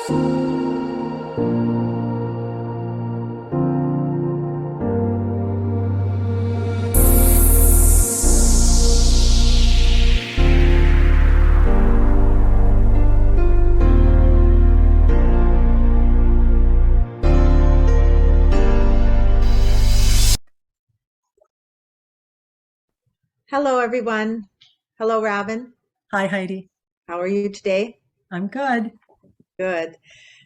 Hello, everyone. Hello, Robin. Hi, Heidi. How are you today? I'm good. Good.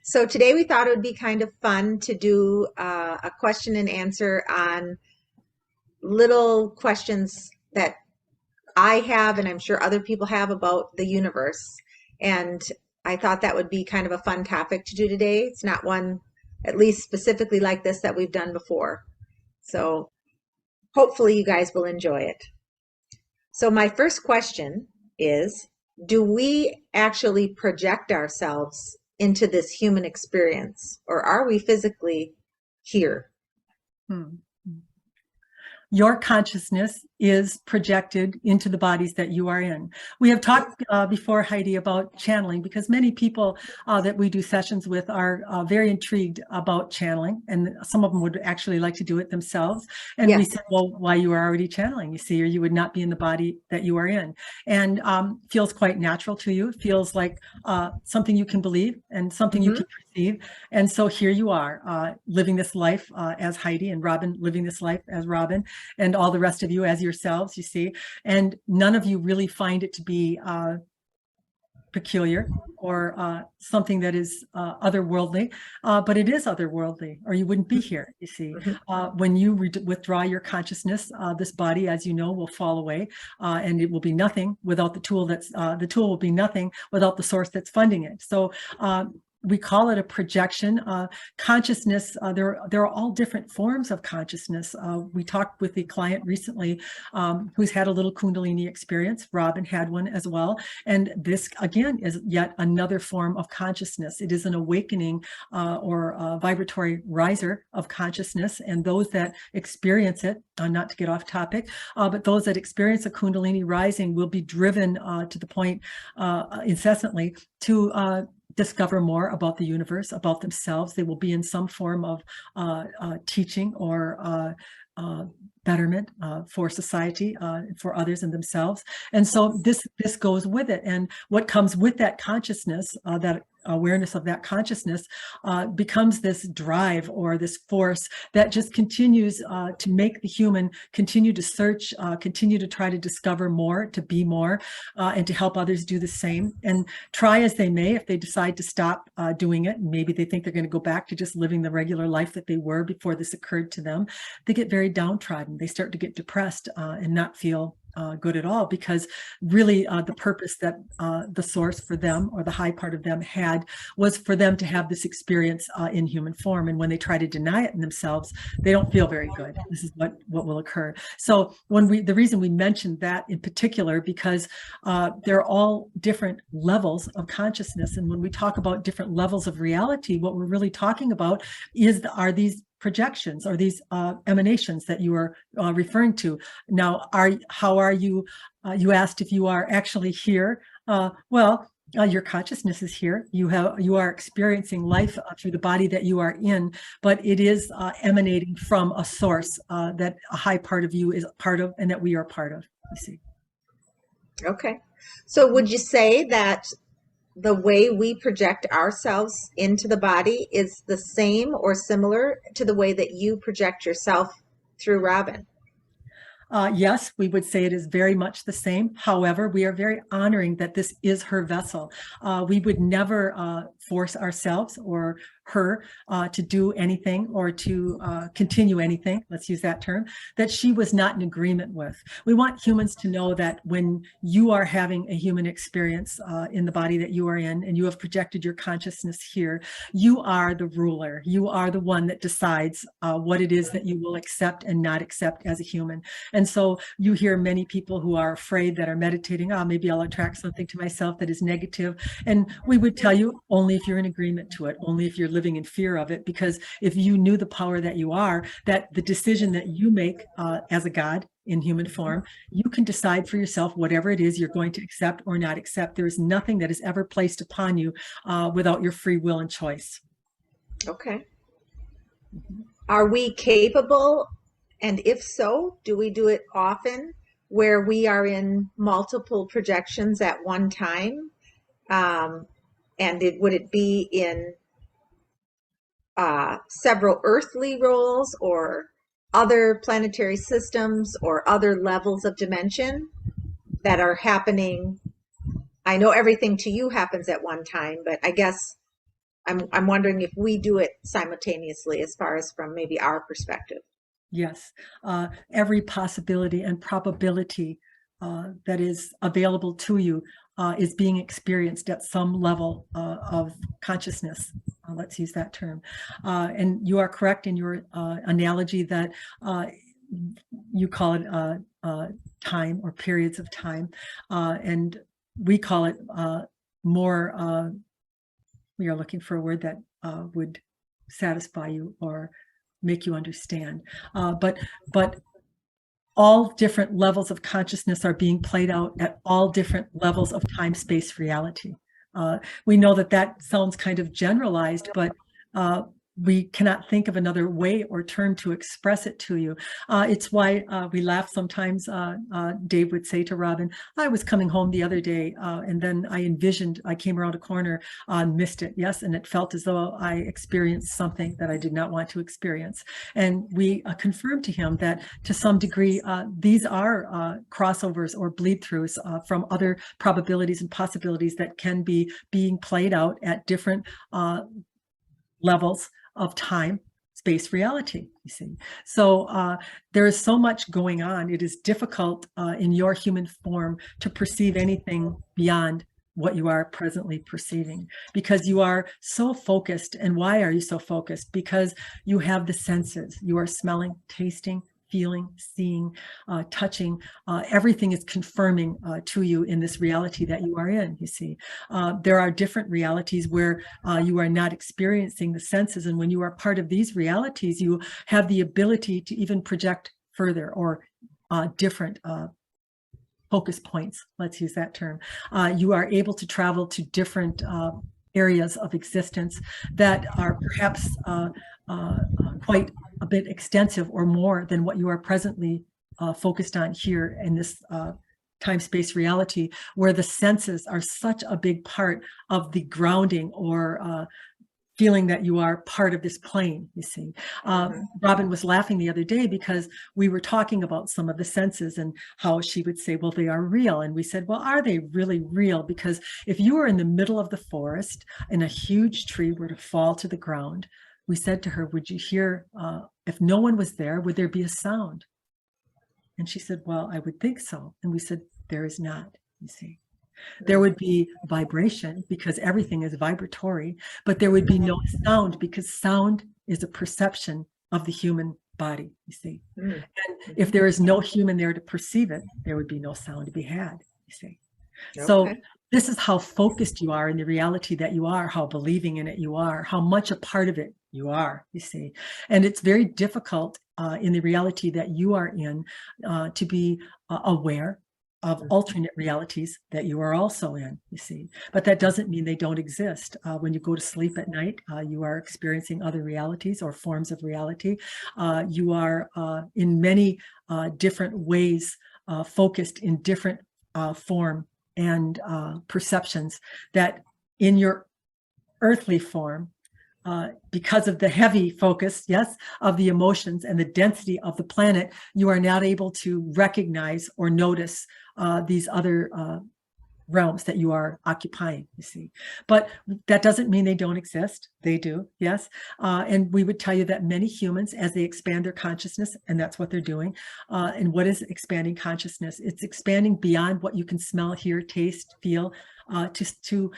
So today we thought it would be kind of fun to do a question and answer on little questions that I have, and I'm sure other people have about the universe. And I thought that would be kind of a fun topic to do today. It's not one, at least specifically like this, that we've done before. So hopefully you guys will enjoy it. So my first question is, do we actually project ourselves into this human experience, or are we physically here? Hmm. Your consciousness is projected into the bodies that you are in. We have talked before, Heidi, about channeling, because many people that we do sessions with are very intrigued about channeling, and some of them would actually like to do it themselves. And we Yes. said, well, why, you are already channeling, you see, or you would not be in the body that you are in. And feels quite natural to you. It feels like something you can believe and something you can perceive. And so here you are living this life as Heidi, and Robin living this life as Robin, and all the rest of you as yourselves, you see. And none of you really find it to be peculiar or something that is otherworldly, but it is otherworldly, or you wouldn't be here, you see. When you withdraw your consciousness, this body, as you know, will fall away, and it will be nothing without the tool the tool will be nothing without the source that's funding it. So we call it a projection. Consciousness, there are all different forms of consciousness. We talked with a client recently who's had a little Kundalini experience. Robin had one as well. And this, again, is yet another form of consciousness. It is an awakening or a vibratory riser of consciousness. And those that experience it, not to get off topic, but those that experience a Kundalini rising will be driven to the point incessantly to discover more about the universe, about themselves. They will be in some form of teaching or betterment for society, for others and themselves. And so this goes with it. And what comes with that consciousness, that awareness of that consciousness, becomes this drive or this force that just continues to make the human continue to search, continue to try to discover more, to be more, and to help others do the same. And try as they may, if they decide to stop doing it, maybe they think they're going to go back to just living the regular life that they were before this occurred to them, they get very downtrodden. They start to get depressed and not feel good at all, because really the purpose that the source for them, or the high part of them, had was for them to have this experience in human form. And when they try to deny it in themselves, they don't feel very good. This is what will occur. So the reason we mentioned that in particular, because they're all different levels of consciousness. And when we talk about different levels of reality, what we're really talking about are these projections, or these emanations that you are referring to. Now, how are you? You asked if you are actually here. Well, your consciousness is here. You are experiencing life through the body that you are in, but it is emanating from a source that a high part of you is part of, and that we are part of. You see. Okay. So would you say that the way we project ourselves into the body is the same or similar to the way that you project yourself through Robin? Yes, we would say it is very much the same. However, we are very honoring that this is her vessel. We would never force ourselves or her to do anything, or to continue anything, let's use that term, that she was not in agreement with. We want humans to know that when you are having a human experience in the body that you are in, and you have projected your consciousness here, you are the ruler. You are the one that decides what it is that you will accept and not accept as a human. And so you hear many people who are afraid, that are meditating, maybe I'll attract something to myself that is negative. And we would tell you, only if you're in agreement to it, only if you're living in fear of it. Because if you knew the power that you are, that the decision that you make as a God, in human form, you can decide for yourself whatever it is you're going to accept or not accept. There is nothing that is ever placed upon you without your free will and choice. Okay. Are we capable? And if so, do we do it often where we are in multiple projections at one time? And would it be in several earthly roles or other planetary systems or other levels of dimension that are happening? I know everything to you happens at one time, but I guess I'm wondering if we do it simultaneously as far as from maybe our perspective. Yes, every possibility and probability that is available to you is being experienced at some level of consciousness. Let's use that term. And you are correct in your analogy that you call it time or periods of time. And we call it more, we are looking for a word that would satisfy you or make you understand. But all different levels of consciousness are being played out at all different levels of time, space, reality. We know that that sounds kind of generalized, but we cannot think of another way or term to express it to you. It's why we laugh sometimes. Dave would say to Robin, I was coming home the other day and then I envisioned, I came around a corner, missed it, yes, and it felt as though I experienced something that I did not want to experience. And we confirmed to him that to some degree, these are crossovers or bleed-throughs from other probabilities and possibilities that can be being played out at different levels of time, space, reality, you see. So there is so much going on. It is difficult in your human form to perceive anything beyond what you are presently perceiving because you are so focused. And why are you so focused? Because you have the senses. You are smelling, tasting, feeling, seeing, touching. Everything is confirming to you in this reality that you are in, you see. There are different realities where you are not experiencing the senses. And when you are part of these realities, you have the ability to even project further or different focus points, let's use that term. You are able to travel to different areas of existence that are perhaps quite a bit extensive or more than what you are presently focused on here in this time-space reality, where the senses are such a big part of the grounding or feeling that you are part of this plane, you see. Robin was laughing the other day because we were talking about some of the senses and how she would say, well, they are real. And we said, well, are they really real? Because if you were in the middle of the forest and a huge tree were to fall to the ground, we said to her, would you hear, if no one was there, would there be a sound? And she said, well, I would think so. And we said, there is not, you see. There would be vibration because everything is vibratory, but there would be no sound because sound is a perception of the human body, you see. And if there is no human there to perceive it, there would be no sound to be had, you see. So this is how focused you are in the reality that you are, how believing in it you are, how much a part of it you are, you see. And it's very difficult in the reality that you are in to be aware of alternate realities that you are also in, you see. But that doesn't mean they don't exist. When you go to sleep at night, you are experiencing other realities or forms of reality. You are in many different ways focused in different form and perceptions that in your earthly form, because of the heavy focus, yes, of the emotions and the density of the planet, you are not able to recognize or notice these other realms that you are occupying, you see. But that doesn't mean they don't exist. They do, yes. And we would tell you that many humans, as they expand their consciousness, and that's what they're doing. And what is expanding consciousness? It's expanding beyond what you can smell, hear, taste, feel, to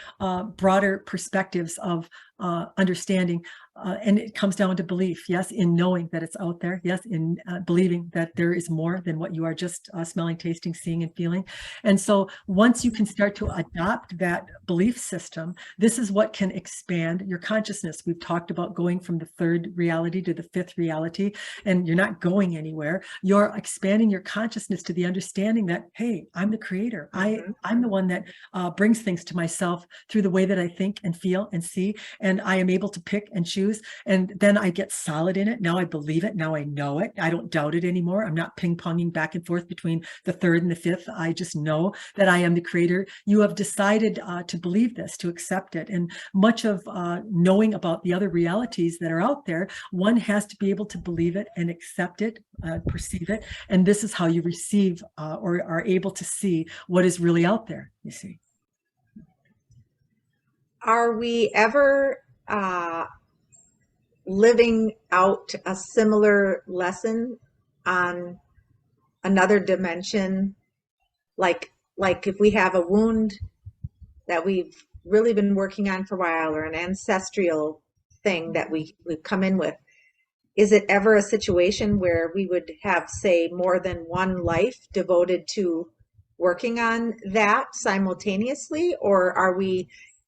broader perspectives of understanding. And it comes down to belief, yes, in knowing that it's out there, yes, in believing that there is more than what you are just smelling, tasting, seeing, and feeling. And so once you can start to adopt that belief system, this is what can expand your consciousness. We've talked about going from the third reality to the fifth reality, and you're not going anywhere. You're expanding your consciousness to the understanding that, hey, I'm the creator. I'm the one that brings things to myself through the way that I think and feel and see, and I am able to pick and choose. And then I get solid in it. Now I believe it. Now I know it. I don't doubt it anymore. I'm not ping-ponging back and forth between the third and the fifth. I just know that I am the creator. You have decided to believe this, to accept it. And much of knowing about the other realities that are out there, one has to be able to believe it and accept it, perceive it. And this is how you receive or are able to see what is really out there, you see. Are we ever living out a similar lesson on another dimension? Like if we have a wound that we've really been working on for a while, or an ancestral thing that we've come in with, is it ever a situation where we would have, say, more than one life devoted to working on that simultaneously? Or are we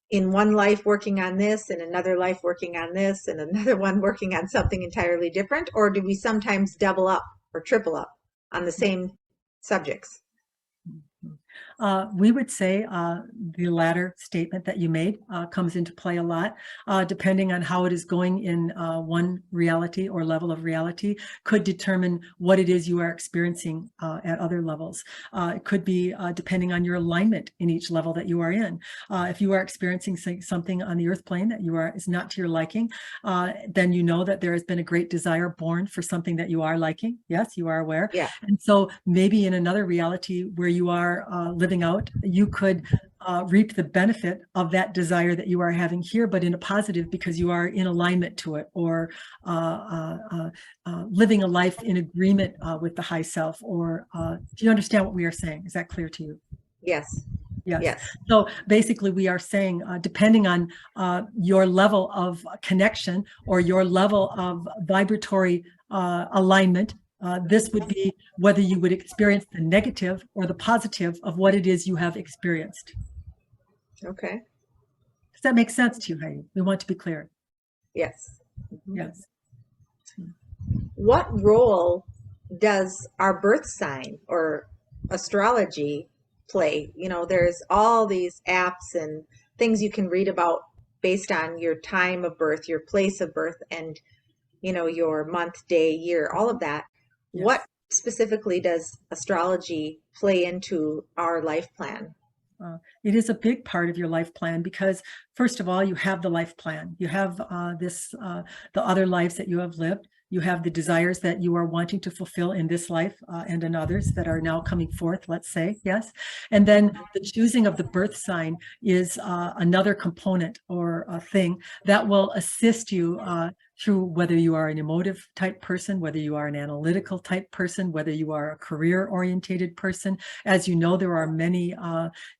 in one life working on this, and another life working on this, and another one working on something entirely different? Or do we sometimes double up or triple up on the same subjects? We would say the latter statement that you made comes into play a lot, depending on how it is going in one reality or level of reality, could determine what it is you are experiencing at other levels. It could be depending on your alignment in each level that you are in. If you are experiencing something on the earth plane that is not to your liking, then you know that there has been a great desire born for something that you are liking. Yes, you are aware. Yeah. And so maybe in another reality where you are living out, you could reap the benefit of that desire that you are having here, but in a positive, because you are in alignment to it, or living a life in agreement with the high self. Or do you understand what we are saying? Is that clear to you? Yes. Yes. Yes. So basically we are saying, depending on your level of connection or your level of vibratory alignment, this would be whether you would experience the negative or the positive of what it is you have experienced. Okay. Does that make sense to you, Heidi? We want to be clear. Yes. Yes. What role does our birth sign or astrology play? You know, there's all these apps and things you can read about based on your time of birth, your place of birth, and, you know, your month, day, year, all of that. Yes. What specifically does astrology play into our life plan? It is a big part of your life plan, because first of all, you have the life plan. You have the other lives that you have lived. You have the desires that you are wanting to fulfill in this life and in others that are now coming forth, let's say, yes. And then the choosing of the birth sign is another component or a thing that will assist you through whether you are an emotive type person, whether you are an analytical type person, whether you are a career orientated person. As you know, there are many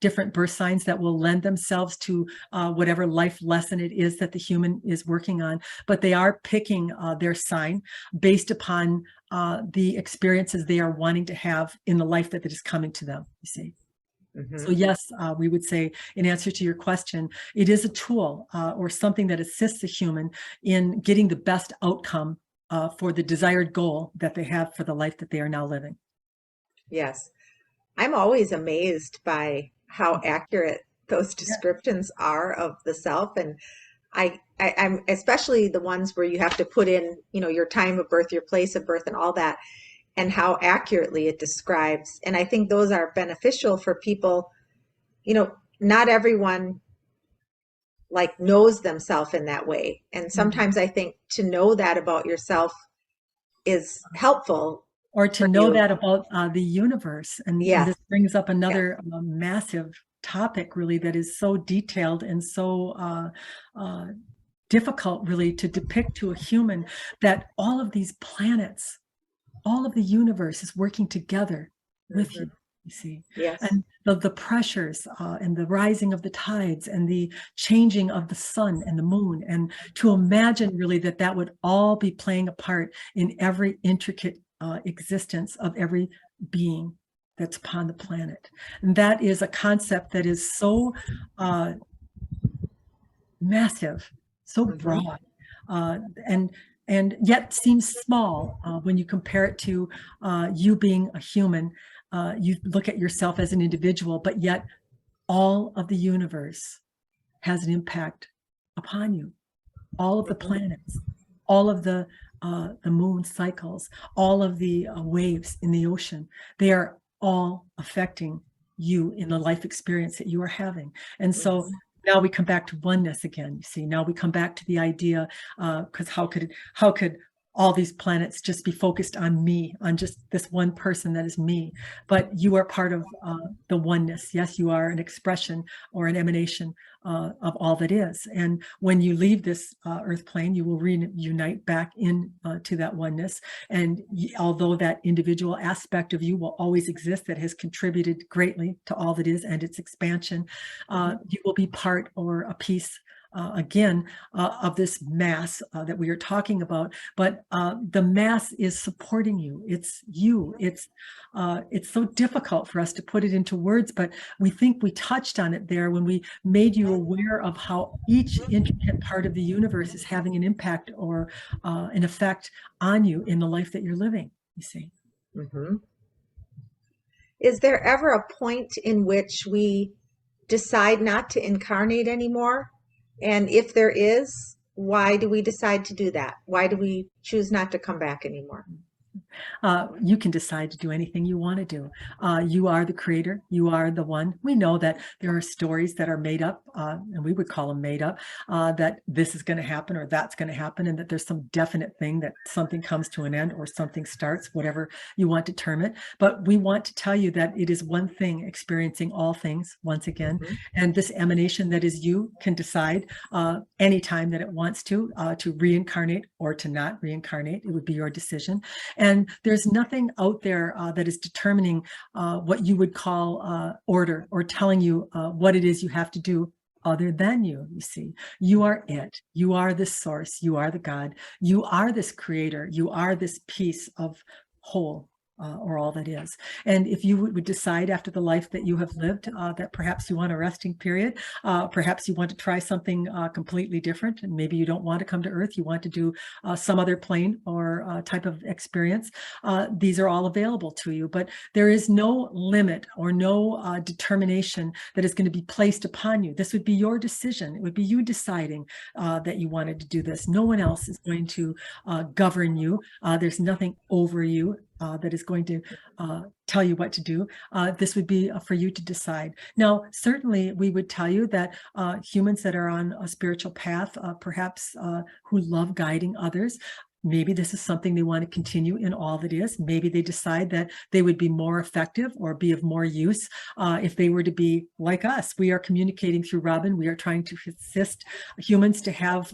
different birth signs that will lend themselves to whatever life lesson it is that the human is working on, but they are picking their sign based upon the experiences they are wanting to have in the life that is coming to them, you see. So yes, we would say, in answer to your question, it is a tool or something that assists a human in getting the best outcome for the desired goal that they have for the life that they are now living. Yes. I'm always amazed by how accurate those descriptions are of the self. And I'm especially the ones where you have to put in, you know, your time of birth, your place of birth, and all that, and how accurately it describes. And I think those are beneficial for people. You know, not everyone like knows themselves in that way. And sometimes I think to know that about yourself is helpful. Or to know that about the universe. And Yes. this brings up another massive topic, really, that is so detailed and so difficult, really, to depict to a human, that all of these planets, all of the universe is working together with you. you see. Yes. And the pressures and the rising of the tides and the changing of the sun and the moon, and to imagine really that that would all be playing a part in every intricate existence of every being that's upon the planet. And that is a concept that is so massive, so Hmm. broad, uh, and and yet seems small when you compare it to you being a human. You look at yourself as an individual, but yet all of the universe has an impact upon you. All of the Hmm. planets, all of the moon cycles, all of the waves in the ocean, they are all affecting you in the life experience that you are having. And so Hmm. now we come back to oneness again. You see, now we come back to the idea, because how could all these planets just be focused on me, on just this one person that is me? But you are part of the oneness. Yes, you are an expression or an emanation of all that is. And when you leave this earth plane, you will reunite back in to that oneness. And although that individual aspect of you will always exist, that has contributed greatly to all that is and its expansion, you will be part or a piece again of this mass that we are talking about. But the mass is supporting you. It's you. It's so difficult for us to put it into words, but we think we touched on it there when we made you aware of how each intricate part of the universe is having an impact or an effect on you in the life that you're living, you see. Hmm. Is there ever a point in which we decide not to incarnate anymore? And if there is, why do we decide to do that? Why do we choose not to come back anymore? You can decide to do anything you want to do. You are the creator. You are the one. We know that there are stories that are made up, and we would call them made up, that this is going to happen or that's going to happen, and that there's some definite thing that something comes to an end or something starts, whatever you want to term it. But we want to tell you that it is one thing experiencing all things once again. Hmm. And this emanation that is you can decide anytime that it wants to reincarnate or to not reincarnate. It would be your decision. And there's nothing out there that is determining what you would call order or telling you what it is you have to do other than you. You see, you are it. You are this source. You are the God. You are this creator. You are this piece of whole. Or all that is. And if you would decide after the life that you have lived that perhaps you want a resting period, perhaps you want to try something completely different, and maybe you don't want to come to Earth, you want to do some other plane or type of experience, these are all available to you. But there is no limit or no determination that is going to be placed upon you. This would be your decision. It would be you deciding that you wanted to do this. No one else is going to govern you. There's nothing over you that is going to tell you what to do. This would be for you to decide. Now, certainly we would tell you that humans that are on a spiritual path, perhaps who love guiding others, maybe this is something they want to continue in all that is. Maybe they decide that they would be more effective or be of more use if they were to be like us. We are communicating through Robin. We are trying to assist humans to have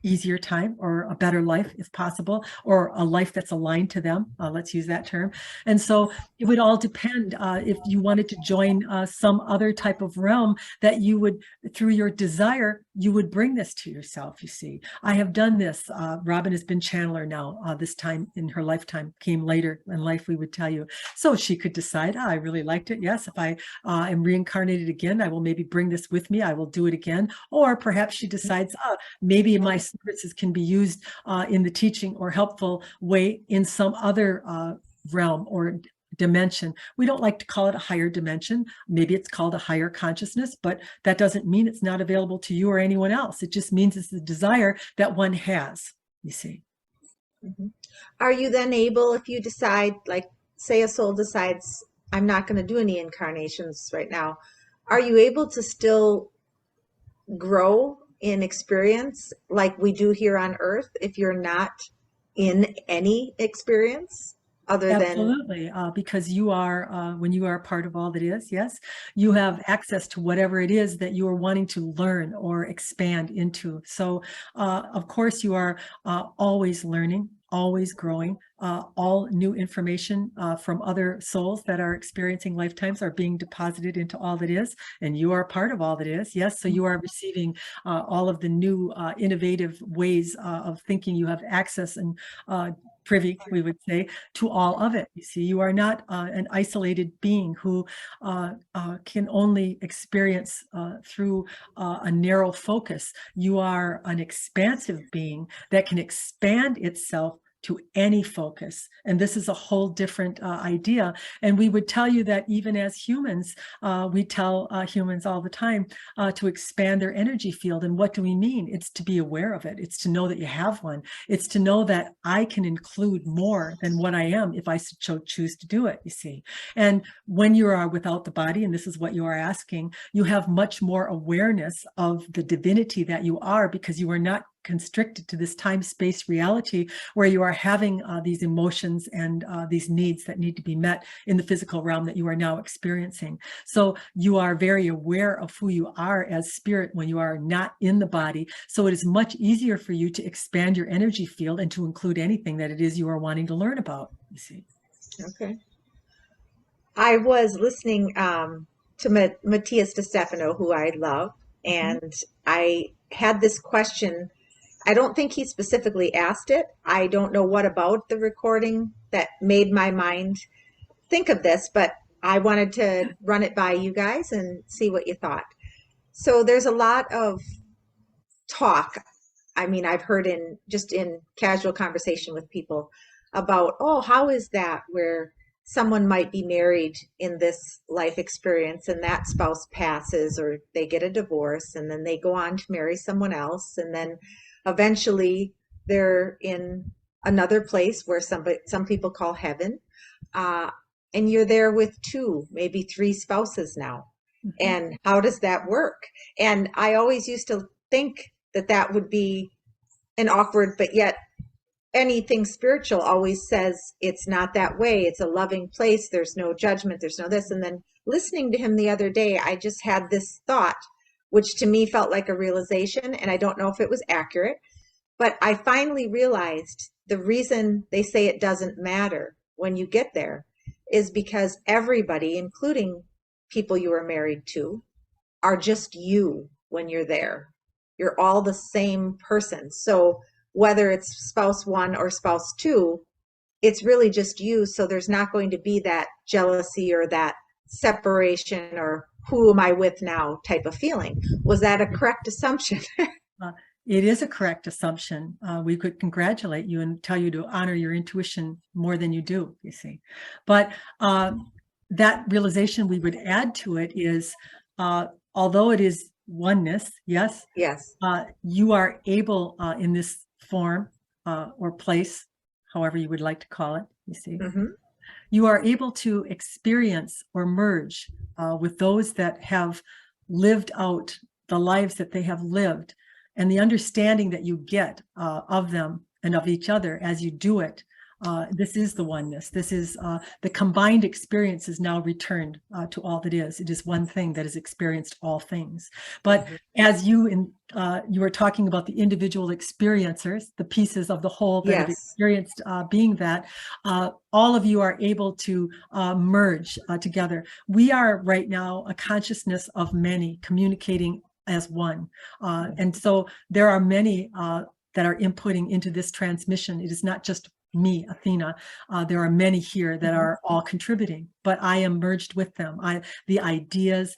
easier time or a better life if possible, or a life that's aligned to them. Let's use that term. And so it would all depend if you wanted to join some other type of realm that you would, through your desire, you would bring this to yourself. You see, I have done this. Robin has been channeler now. This time in her lifetime came later in life, we would tell you. So she could decide, I really liked it. Yes, if I am reincarnated again, I will maybe bring this with me. I will do it again. Or perhaps she decides, maybe my services can be used in the teaching or helpful way in some other realm or dimension. We don't like to call it a higher dimension. Maybe it's called a higher consciousness, but that doesn't mean it's not available to you or anyone else. It just means it's the desire that one has, you see. Hmm. Are you then able, if you decide, like, say a soul decides, I'm not going to do any incarnations right now, are you able to still grow in experience like we do here on Earth if you're not in any experience other than? Absolutely, because you are, when you are a part of all that is, yes, you have access to whatever it is that you are wanting to learn or expand into. So, of course, you are always learning, always growing. All new information from other souls that are experiencing lifetimes are being deposited into all that is, and you are part of all that is. Yes, so you are receiving all of the new innovative ways of thinking. You have access and privy, we would say, to all of it. You see, you are not an isolated being who can only experience through a narrow focus. You are an expansive being that can expand itself to any focus. And this is a whole different idea. And we would tell you that even as humans, we tell humans all the time to expand their energy field. And what do we mean? It's to be aware of it. It's to know that you have one. It's to know that I can include more than what I am if I choose to do it, you see. And when you are without the body, and this is what you are asking, you have much more awareness of the divinity that you are, because you are not constricted to this time-space reality where you are having these emotions and these needs that need to be met in the physical realm that you are now experiencing. So you are very aware of who you are as spirit when you are not in the body. So it is much easier for you to expand your energy field and to include anything that it is you are wanting to learn about, you see. Okay. I was listening to Matthias DeStefano, who I love, and I had this question. I don't think he specifically asked it. I don't know what about the recording that made my mind think of this, but I wanted to run it by you guys and see what you thought. So there's a lot of talk. I mean, I've heard in casual conversation with people about, oh, how is that where someone might be married in this life experience and that spouse passes or they get a divorce and then they go on to marry someone else and then eventually they're in another place where some people call heaven, and you're there with two, maybe three spouses now. And how does that work? And I always used to think that that would be an awkward, but yet anything spiritual always says it's not that way. It's a loving place. There's no judgment. There's no this. And then listening to him the other day, I just had this thought, which to me felt like a realization. And I don't know if it was accurate, but I finally realized the reason they say it doesn't matter when you get there is because everybody, including people you are married to, are just you when you're there. You're all the same person. So whether it's spouse one or spouse two, it's really just you. So there's not going to be that jealousy or that separation or who am I with now type of feeling. Was that a correct assumption? It is a correct assumption. We could congratulate you and tell you to honor your intuition more than you do, you see. But that realization we would add to it is, although it is oneness, yes, Yes. you are able in this form or place, however you would like to call it, you see, you are able to experience or merge with those that have lived out the lives that they have lived, and the understanding that you get of them and of each other as you do it. This is the oneness. This is the combined experience is now returned to all that is. It is one thing that has experienced all things. But as you were talking about the individual experiencers, the pieces of the whole that have experienced being that, all of you are able to merge together. We are right now a consciousness of many communicating as one. And so there are many that are inputting into this transmission. It is not just me, Athena. There are many here that are all contributing, but I am merged with them. The ideas,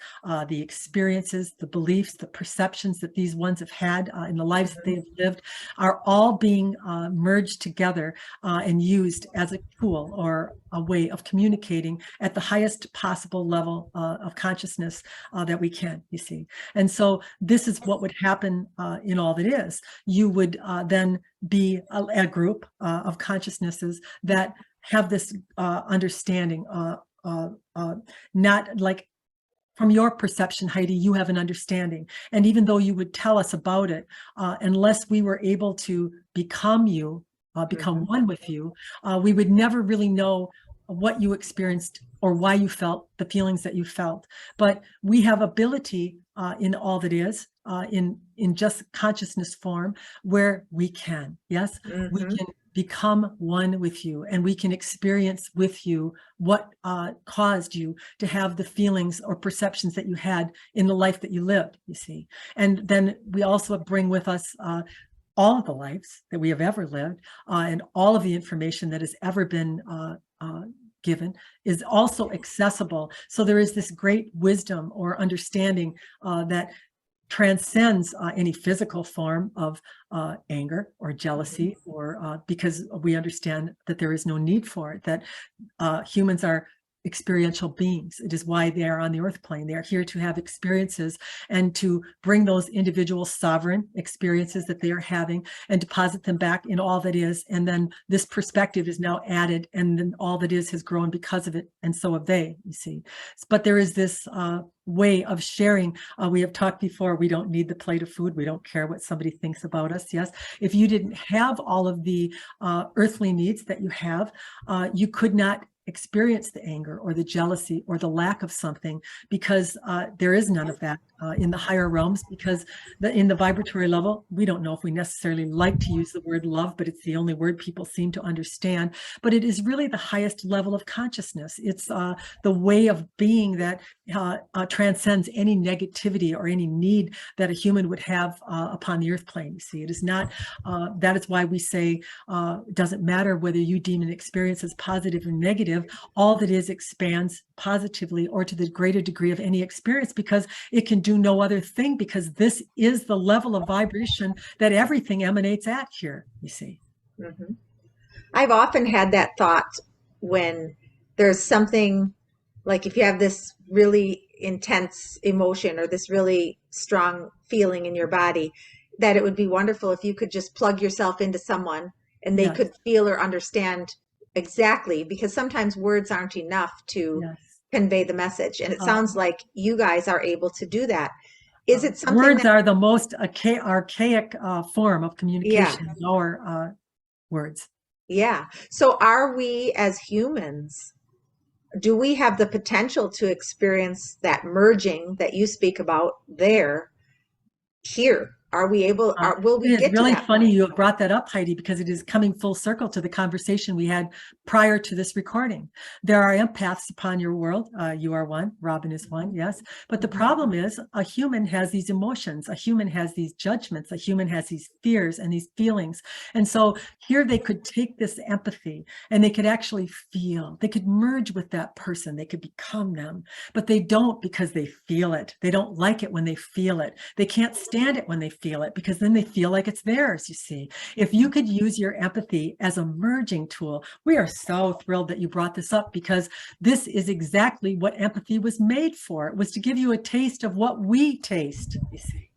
the experiences, the beliefs, the perceptions that these ones have had in the lives that they have lived are all being merged together and used as a tool or a way of communicating at the highest possible level of consciousness that we can, you see. And so this is what would happen in all that is. You would then be a group of consciousnesses that have this understanding, not like from your perception, Heidi, you have an understanding. And even though you would tell us about it, unless we were able to become you, become one with you, we would never really know what you experienced or why you felt the feelings that you felt. But we have ability in all that is, in just consciousness form, where we can, yes, we can become one with you, and we can experience with you what caused you to have the feelings or perceptions that you had in the life that you lived, you see. And then we also bring with us all of the lives that we have ever lived, and all of the information that has ever been given is also accessible. So there is this great wisdom or understanding that transcends any physical form of anger or jealousy, or because we understand that there is no need for it, that humans are experiential beings. It is why they are on the earth plane. They are here to have experiences and to bring those individual sovereign experiences that they are having and deposit them back in all that is. And then this perspective is now added, and then all that is has grown because of it, and so have they, you see. But there is this way of sharing. We have talked before, we don't need the plate of food. We don't care what somebody thinks about us. Yes, if you didn't have all of the earthly needs that you have, you could not experience the anger or the jealousy or the lack of something, because there is none of that in the higher realms, because in the vibratory level, we don't know if we necessarily like to use the word love, but it's the only word people seem to understand. But it is really the highest level of consciousness. It's the way of being that transcends any negativity or any need that a human would have upon the earth plane. You see, it is not, that is why we say it doesn't matter whether you deem an experience as positive or negative. All that is expands positively or to the greater degree of any experience, because it can do no other thing, because this is the level of vibration that everything emanates at here, you see. Mm-hmm. I've often had that thought when there's something, like if you have this really intense emotion or this really strong feeling in your body, that it would be wonderful if you could just plug yourself into someone and they Yes, could feel or understand exactly, because sometimes words aren't enough to yes. convey the message. And it sounds like you guys are able to do that. Is it something Words that, are the most archaic form of yeah, communication, our words. yeah. So are we as humans, do we have the potential to experience that merging that you speak about there, here? Are we able, will It we is get to really that funny point? you have brought that up, Heidi, because it is coming full circle to the conversation we had prior to this recording. There are empaths upon your world. You are one, Robin is one, yes. But the Mhm. problem is a human has these emotions, a human has these judgments, a human has these fears and these feelings. And so here they could take this empathy and they could actually feel, they could merge with that person, they could become them, but they don't, because they feel it. They don't like it when they feel it. They can't stand it when they feel it, because then they feel like it's theirs, you see. If you could use your empathy as a merging tool, we are so thrilled that you brought this up, because this is exactly what empathy was made for. It was to give you a taste of what we taste, you see.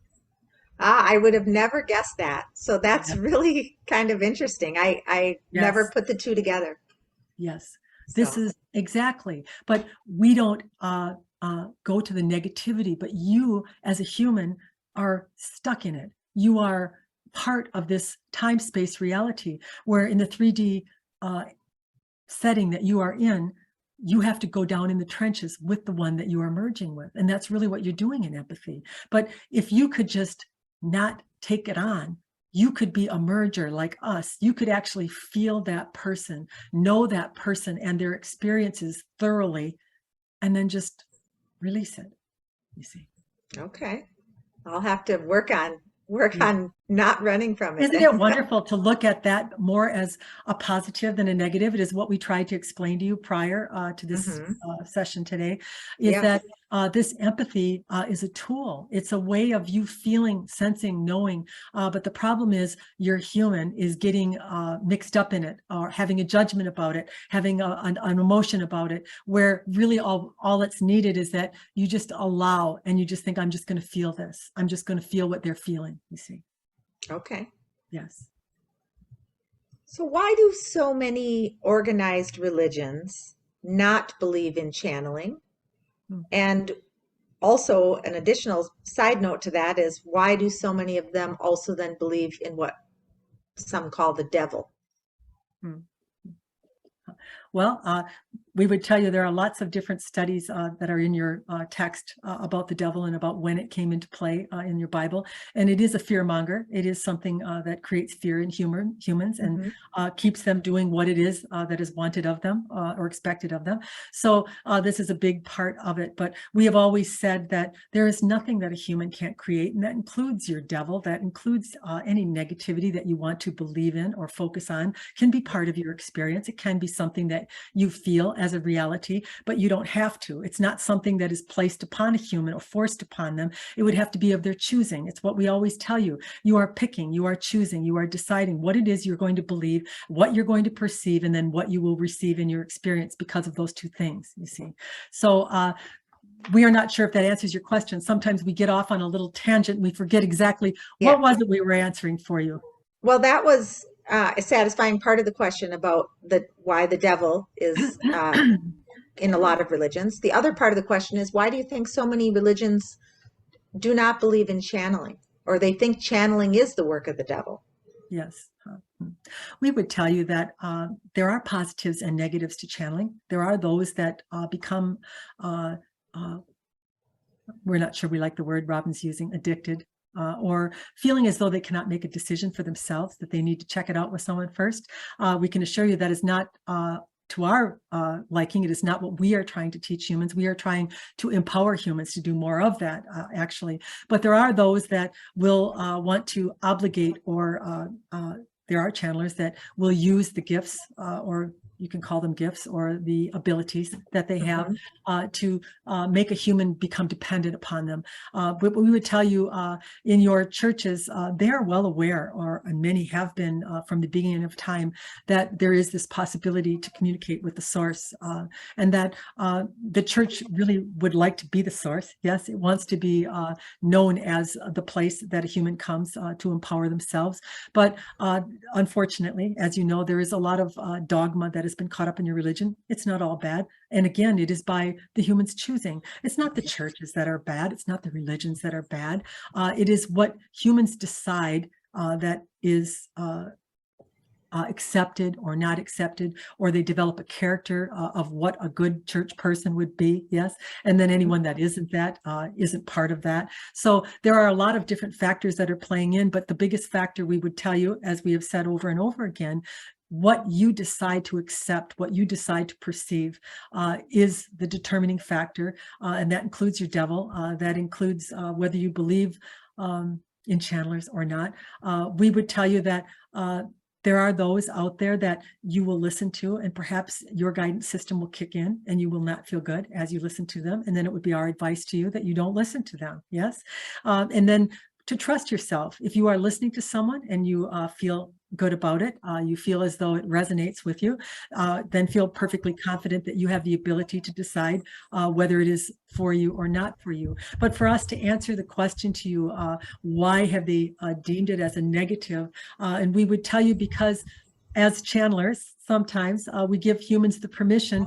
Ah, I would have never guessed that. So that's Yeah. really kind of interesting. I never Yes, put the two together. yes. This So, is exactly, but we don't go to the negativity, but you as a human are stuck in it. You are part of this time-space reality, where in the 3D uh, setting that you are in, you have to go down in the trenches with the one that you are merging with. And that's really what you're doing in empathy. But if you could just not take it on, you could be a merger like us. You could actually feel that person, know that person and their experiences thoroughly, and then just release it, you see. okay. I'll have to work Yeah. on not running from it Isn't then. it wonderful to look at that more as a positive than a negative? It is what we tried to explain to you prior to this Hmm. session today, is Yeah. that this empathy is a tool. It's a way of you feeling, sensing, knowing. But the problem is your human is getting mixed up in it, or having a judgment about it, having an emotion about it, where really all that's needed is that you just allow, and you just think, I'm just going to feel this. I'm just going to feel what they're feeling, you see. Okay. Yes. So why do so many organized religions not believe in channeling? Hmm. And also, an additional side note to that is, why do so many of them also then believe in what some call the devil? Hmm. Well, we would tell you there are lots of different studies that are in your text about the devil and about when it came into play in your Bible. And it is a fear monger. It is something that creates fear in humans and Hmm. keeps them doing what it is that is wanted of them or expected of them. So this is a big part of it. But we have always said that there is nothing that a human can't create, and that includes your devil. That includes any negativity that you want to believe in or focus on can be part of your experience. It can be something that you feel as a reality, but you don't have to. It's not something that is placed upon a human or forced upon them. It would have to be of their choosing. It's what we always tell you. You are picking, you are choosing, you are deciding what it is you're going to believe, what you're going to perceive, and then what you will receive in your experience because of those two things, you see. So we are not sure if that answers your question. Sometimes we get off on a little tangent and we forget exactly Yeah. what was it we were answering for you. Well, that was a satisfying part of the question about the why the devil is in a lot of religions. The other part of the question is why do you think so many religions do not believe in channeling, or they think channeling is the work of the devil? Yes. We would tell you that there are positives and negatives to channeling. There are those that become, uh, uh, we're not sure we like the word Robin's using, addicted, or feeling as though they cannot make a decision for themselves, that they need to check it out with someone first. We can assure you that is not to our liking. It is not what we are trying to teach humans. We are trying to empower humans to do more of that, actually. But there are those that will want to obligate or there are channelers that will use the gifts or you can call them gifts or the abilities that they have Mhm. to make a human become dependent upon them. But we would tell you in your churches, they are well aware, or many have been from the beginning of time, that there is this possibility to communicate with the source, and that the church really would like to be the source. Yes, it wants to be known as the place that a human comes to empower themselves. But unfortunately, as you know, there is a lot of dogma that has been caught up in your religion. It's not all bad. And again, it is by the humans choosing. It's not the churches that are bad. It's not the religions that are bad. It is what humans decide that is accepted or not accepted, or they develop a character of what a good church person would be. Yes. And then anyone that isn't that isn't part of that. So there are a lot of different factors that are playing in, but the biggest factor we would tell you, as we have said over and over again, what you decide to accept, what you decide to perceive is the determining factor. And that includes your devil. That includes whether you believe in channelers or not. We would tell you that there are those out there that you will listen to, and perhaps your guidance system will kick in and you will not feel good as you listen to them. And then it would be our advice to you that you don't listen to them. Yes. And then to trust yourself. If you are listening to someone and you feel good about it, you feel as though it resonates with you, then feel perfectly confident that you have the ability to decide whether it is for you or not for you. But for us to answer the question to you, why have they deemed it as a negative? And we would tell you because as channelers, sometimes we give humans the permission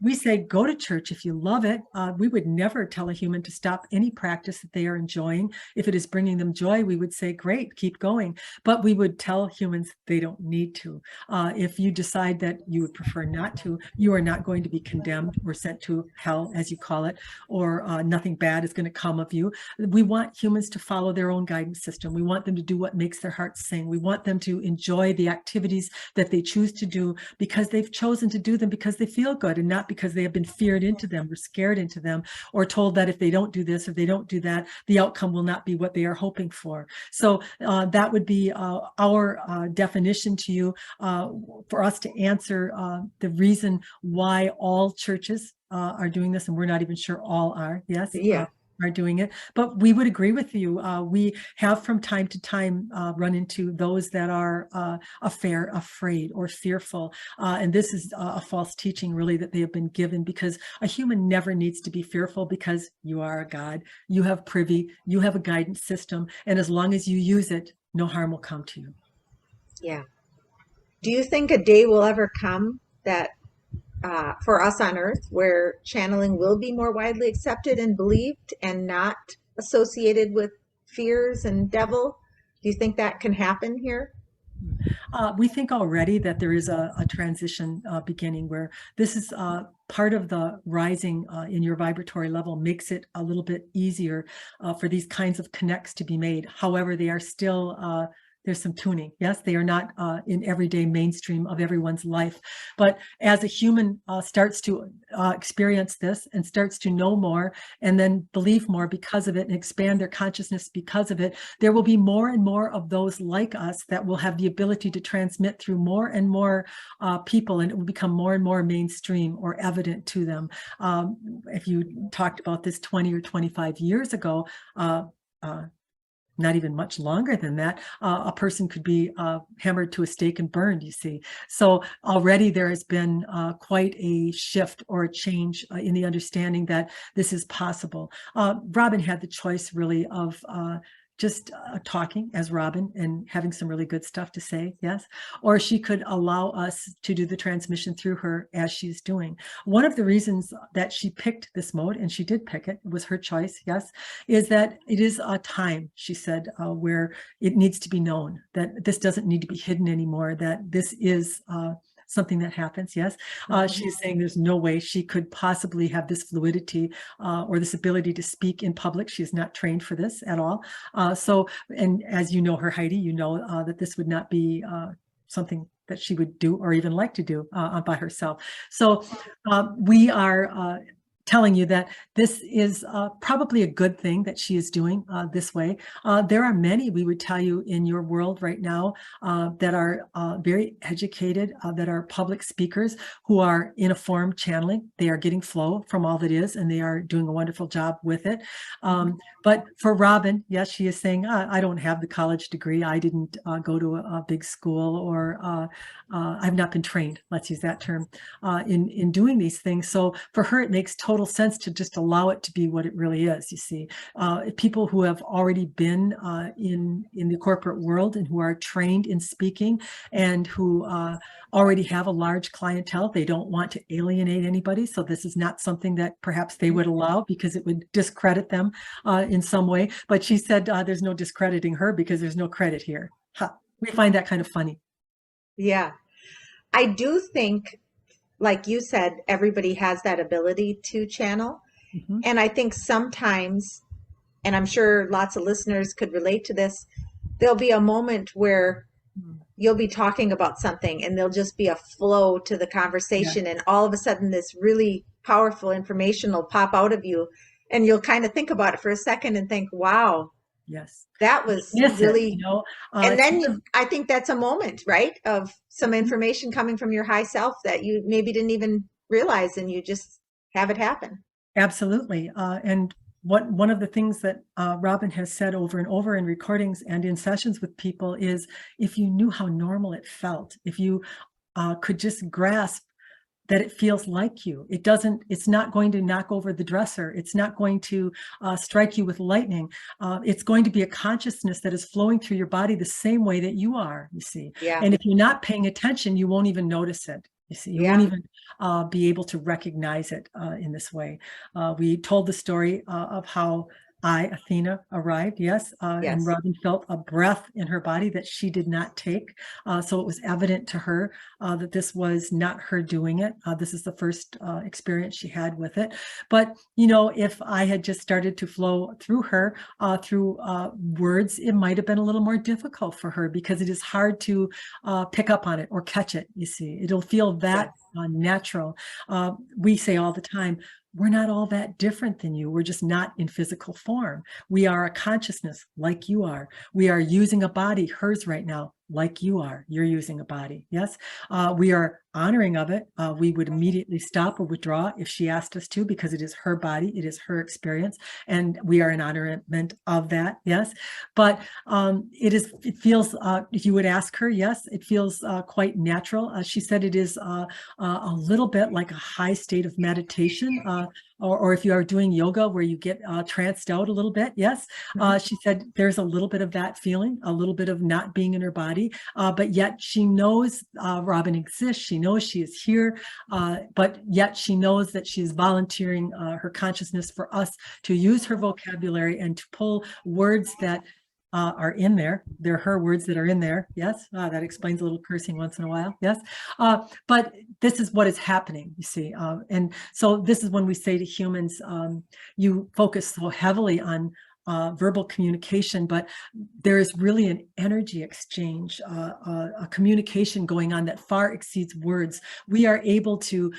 we say, go to church if you love it. We would never tell a human to stop any practice that they are enjoying. If it is bringing them joy, we would say, great, keep going. But we would tell humans they don't need to. If you decide that you would prefer not to, you are not going to be condemned or sent to hell, as you call it, or nothing bad is going to come of you. We want humans to follow their own guidance system. We want them to do what makes their hearts sing. We want them to enjoy the activities that they choose to do because they've chosen to do them because they feel good and not because they have been feared into them or scared into them or told that if they don't do this or they don't do that, the outcome will not be what they are hoping for. So that would be our definition to you for us to answer the reason why all churches are doing this, and we're not even sure all are. Yes. Yeah. Are doing it, but we would agree with you. We have from time to time run into those that are afraid or fearful, and this is a false teaching really that they have been given, because a human never needs to be fearful because you are a God, you have privy, you have a guidance system, and as long as you use it, no harm will come to you. Yeah. Do you think a day will ever come that for us on Earth where channeling will be more widely accepted and believed and not associated with fears and devil? Do you think that can happen here? We think already that there is a transition beginning where this is part of the rising in your vibratory level makes it a little bit easier for these kinds of connects to be made. However, they are still there's some tuning. Yes, they are not in everyday mainstream of everyone's life. But as a human starts to experience this and starts to know more and then believe more because of it and expand their consciousness because of it, there will be more and more of those like us that will have the ability to transmit through more and more people, and it will become more and more mainstream or evident to them. If you talked about this 20 or 25 years ago, uh, not even much longer than that, a person could be hammered to a stake and burned, you see. So already there has been quite a shift or a change in the understanding that this is possible. Robin had the choice really of just talking as Robin and having some really good stuff to say, yes, or she could allow us to do the transmission through her as she's doing. One of the reasons that she picked this mode, and she did pick it, it was her choice, yes, is that it is a time, she said, where it needs to be known that this doesn't need to be hidden anymore, that this is something that happens, yes. She's saying there's no way she could possibly have this fluidity or this ability to speak in public. She's not trained for this at all. So, and as you know her, Heidi, you know that this would not be something that she would do or even like to do by herself. So we are telling you that this is probably a good thing that she is doing this way. There are many, we would tell you, in your world right now that are very educated, that are public speakers who are in a form channeling. They are getting flow from all that is, and they are doing a wonderful job with it. But for Robin, yes, she is saying, I don't have the college degree. I didn't go to a big school, or I've not been trained, let's use that term, in doing these things. So for her, it makes total sense to just allow it to be what it really is. You see, people who have already been in the corporate world and who are trained in speaking and who already have a large clientele, they don't want to alienate anybody. So this is not something that perhaps they would allow because it would discredit them in some way. But she said there's no discrediting her because there's no credit here. We find that kind of funny. Yeah. I do think, like you said, everybody has that ability to channel. Mhm. And I think sometimes, and I'm sure lots of listeners could relate to this, there'll be a moment where you'll be talking about something and there'll just be a flow to the Yeah. conversation. And all of a sudden, this really powerful information will pop out of you. And you'll kind of think about it for a second and think, wow, Yes. that You was miss it, really. And it's then I think that's a moment, right, of some information coming from your high self that you maybe didn't even realize, and you just have it happen. absolutely. And one of the things that Robin has said over and over in recordings and in sessions with people is, if you knew how normal it felt, if you could just grasp that it feels like you, it's not going to knock over the dresser. It's not going to strike you with lightning. It's going to be a consciousness that is flowing through your body the same way that you are, you see. Yeah. And if you're not paying attention, you won't even notice it. You see, you won't Yeah. even be able to recognize it in this way. We told the story of how Athena, arrived, yes, and Yes. Robin felt a breath in her body that she did not take. So it was evident to her that this was not her doing it. This is the first experience she had with it. But, if I had just started to flow through her, through words, it might have been a little more difficult for her because it is hard to pick up on it or catch it, you see. It'll feel that Yes. natural. We say all the time, we're not all that different than you. We're just not in physical form. We are a consciousness like you are. We are using a body, hers right now, like you are. You're using a body. Yes. We are honoring of it. We would immediately stop or withdraw if she asked us to, because it is her body. It is her experience. And we are in honorment of that. Yes. But it feels, if you would ask her, yes, it feels quite natural. She said it is a little bit like a high state of meditation, or if you are doing yoga where you get tranced out a little bit. Yes. She said there's a little bit of that feeling, a little bit of not being in her body, but yet she knows Robin exists. She knows she is here, but yet she knows that she's volunteering her consciousness for us to use her vocabulary and to pull words that are in there. They're her words that are in there. Yes, that explains a little cursing once in a while. Yes, but this is what is happening, you see. And so this is when we say to humans, you focus so heavily on verbal communication, but there is really an energy exchange, a communication going on that far exceeds words. We are able to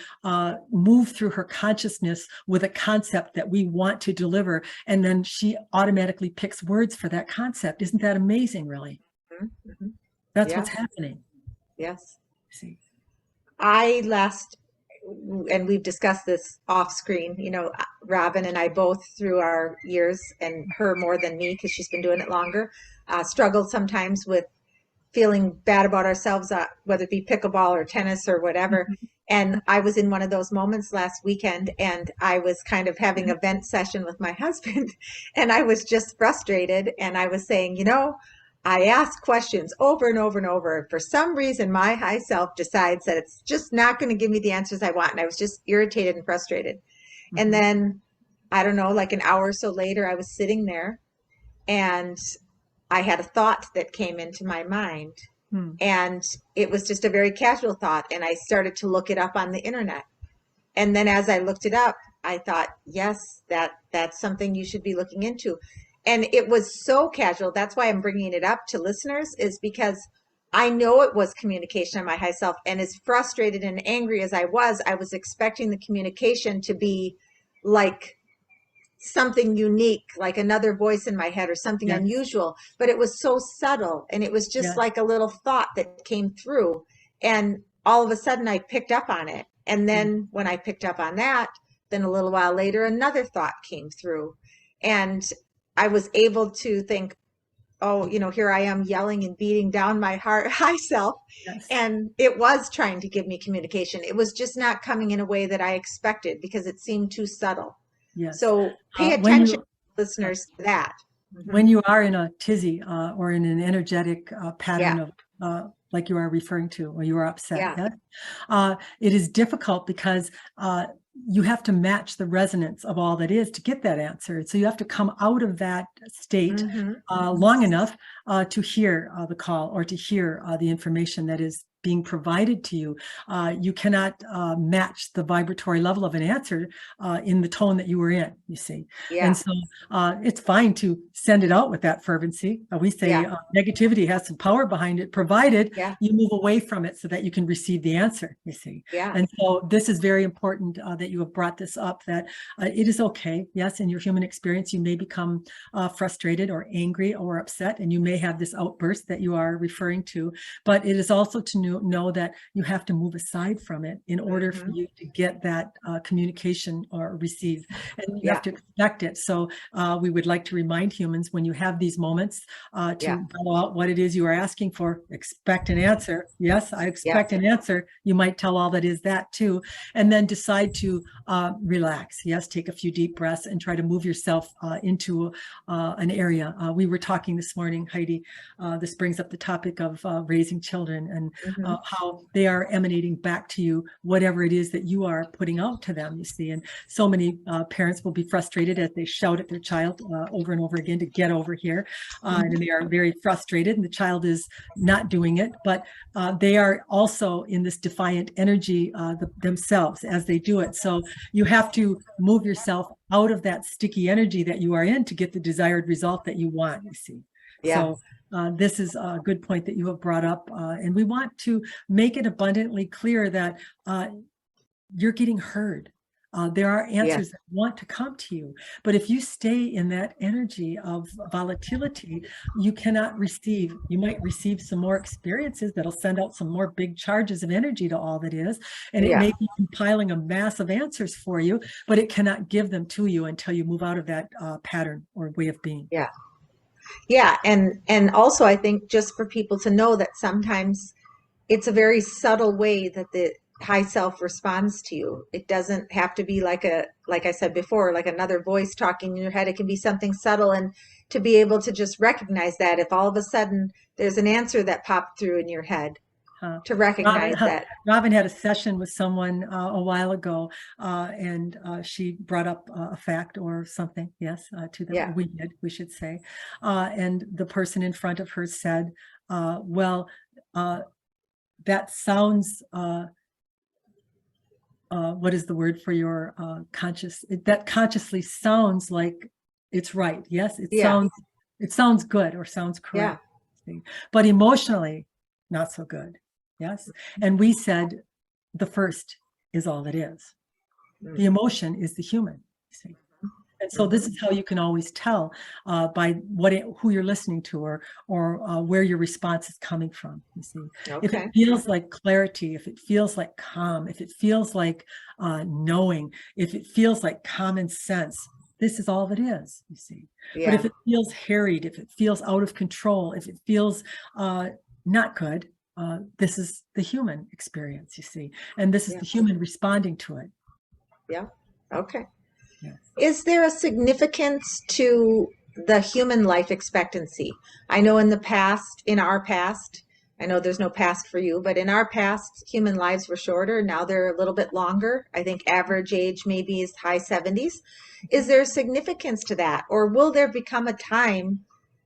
move through her consciousness with a concept that we want to deliver, and then she automatically picks words for that concept. Isn't that amazing, really? Mm-hmm. That's what's Yes. happening. Yes. See? I last, and we've discussed this off screen, Robin and I both through our years, and her more than me because she's been doing it longer, struggled sometimes with feeling bad about ourselves, whether it be pickleball or tennis or whatever. Mhm. And I was in one of those moments last weekend, and I was kind of having a vent session with my husband, and I was just frustrated. And I was saying, I ask questions over and over and over. For some reason, my high self decides that it's just not going to give me the answers I want. And I was just irritated and frustrated. And Mhm. then, I don't know, like an hour or so later, I was sitting there and I had a thought that came into my mind. Hmm. And it was just a very casual thought. And I started to look it up on the internet. And then as I looked it up, I thought, yes, that's something you should be looking into. And it was so casual. That's why I'm bringing it up to listeners, is because I know it was communication on my high self. And as frustrated and angry as I was expecting the communication to be like something unique, like another voice in my head or something Yes. unusual, but it was so subtle, and it was just Yeah. like a little thought that came through. And all of a sudden I picked up on it. And Hmm. then when I picked up on that, then a little while later, another thought came through. And I was able to think, oh, here I am yelling and beating down my heart, high self. Yes. And it was trying to give me communication. It was just not coming in a way that I expected because it seemed too subtle. Yes. So pay When attention, you listeners, to that. when Hmm. you are in a tizzy or in an energetic pattern Yeah, of like you are referring to, or you are upset, yeah. yeah, it is difficult because you have to match the resonance of all that is to get that answer. So you have to come out of that state Hmm. long enough to hear the call or to hear the information that is being provided to you. You cannot match the vibratory level of an answer in the tone that you were in, you see. And Yeah, so it's fine to send it out with that fervency. We say yeah, negativity has some power behind it, provided yeah, you move away from it so that you can receive the answer, you see. yeah. And so this is very important that you have brought this up, that it is okay. Yes, in your human experience, you may become frustrated or angry or upset, and you may have this outburst that you are referring to, but it is also to know that you have to move aside from it in order for Hmm. you to get that communication or receive, and you have Yeah, to expect it. So we would like to remind humans, when you have these moments, yeah, to follow out what it is you are asking for, expect an answer. Yes, I yeah. expect an answer. You might tell all that is that too, and then decide to relax. Yes, take a few deep breaths and try to move yourself into an area. We were talking this morning, Heidi, this brings up the topic of raising children and Hmm. how they are emanating back to you whatever it is that you are putting out to them, you see. And so many parents will be frustrated as they shout at their child over and over again to get over here. And they are very frustrated, and the child is not doing it, but they are also in this defiant energy themselves as they do it. So you have to move yourself out of that sticky energy that you are in to get the desired result that you want, you see. Yeah, So this is a good point that you have brought up. And we want to make it abundantly clear that you're getting heard. There are yeah, answers that want to come to you. But if you stay in that energy of volatility, you cannot receive. You might receive some more experiences that'll send out some more big charges of energy to all that is. And it yeah, may be compiling a mass of answers for you, but it cannot give them to you until you move out of that pattern or way of being. yeah. Yeah. And also I think just for people to know that sometimes it's a very subtle way that the high self responds to you. It doesn't have to be like I said before, like another voice talking in your head. It can be something subtle, and to be able to just recognize that if all of a sudden there's an answer that popped through in your head, to Robin, recognize that. Robin had a session with someone a while ago, and she brought up a fact or something, yes, to them. Yeah. We did, we should say. And the person in front of her said, well, that sounds, what is the word for your conscious? That consciously sounds like it's right. Yes, Yeah. it sounds good or sounds Yeah. correct. But emotionally, not so good. Yes. And we said the first is all it is. The emotion is the human. See? And so this is how you can always tell by who you're listening to or where your response is coming from. You see, if it Okay. feels like clarity, if it feels like calm, if it feels like knowing, if it feels like common sense, this is all it is. You see, but if Yeah. it feels harried, if it feels out of control, if it feels not good, this is the human experience. You see, and this is the Yes. human responding to it. Yeah. Okay. Yes. Is there a significance to the human life expectancy? I know in our past, I know there's no past for you, but in our past, human lives were shorter. Now they're a little bit longer. I think average age maybe is high 70s. Is there significance to that? Or will there become a time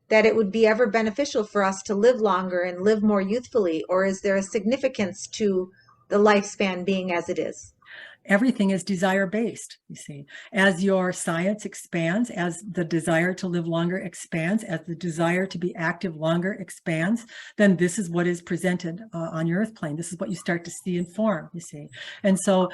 that it would be ever beneficial for us to live longer and live more youthfully? Or is there a significance to the lifespan being as it is? Everything is desire based, you see. As your science expands, as the desire to live longer expands, as the desire to be active longer expands, then this is what is presented on your earth plane. This is what you start to see and form, you see. And so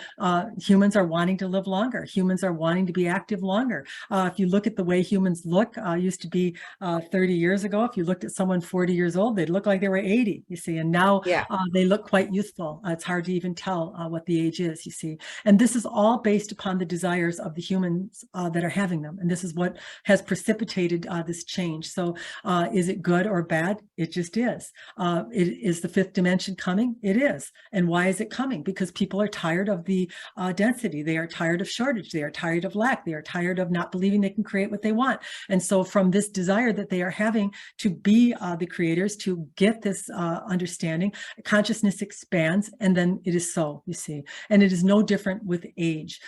humans are wanting to live longer. Humans are wanting to be active longer. If you look at the way humans look, used to be 30 years ago, if you looked at someone 40 years old, they'd look like they were 80, you see. And now Yeah. they look quite youthful. It's hard to even tell what the age is, you see. And this is all based upon the desires of the humans that are having them. And this is what has precipitated this change. So is it good or bad? It just is. Is the fifth dimension coming? It is. And why is it coming? Because people are tired of the density. They are tired of shortage. They are tired of lack. They are tired of not believing they can create what they want. And so from this desire that they are having to be the creators, to get this understanding, consciousness expands, and then it is so, you see. And it is no different with age.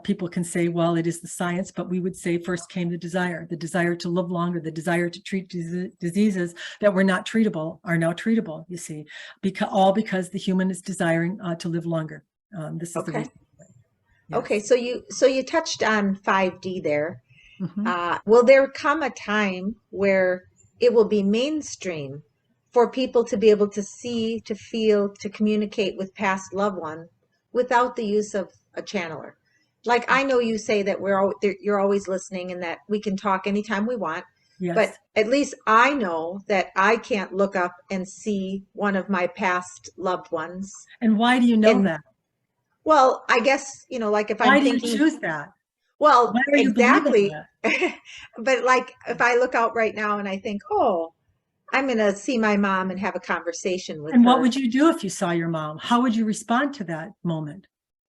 People can say, well, it is the science, but we would say first came the desire to live longer, the desire to treat diseases that were not treatable are now treatable, you see, because the human is desiring to live longer. This is the Okay. reason. Yes. Okay. So you touched on 5D there. Mm-hmm. Will there come a time where it will be mainstream for people to be able to see, to feel, to communicate with past loved ones without the use of a channeler? Like I know you say that you're always listening and that we can talk anytime we want, but Yes. at least I know that I can't look up and see one of my past loved ones. And why do you know And that? well, I guess, like if I'm Why do you thinking, choose that? well, Why are you believing exactly. that? But like if I look out right now and I think, oh, I'm going to see my mom and have a conversation with And what her. would you do if you saw your mom? How would you respond to that moment?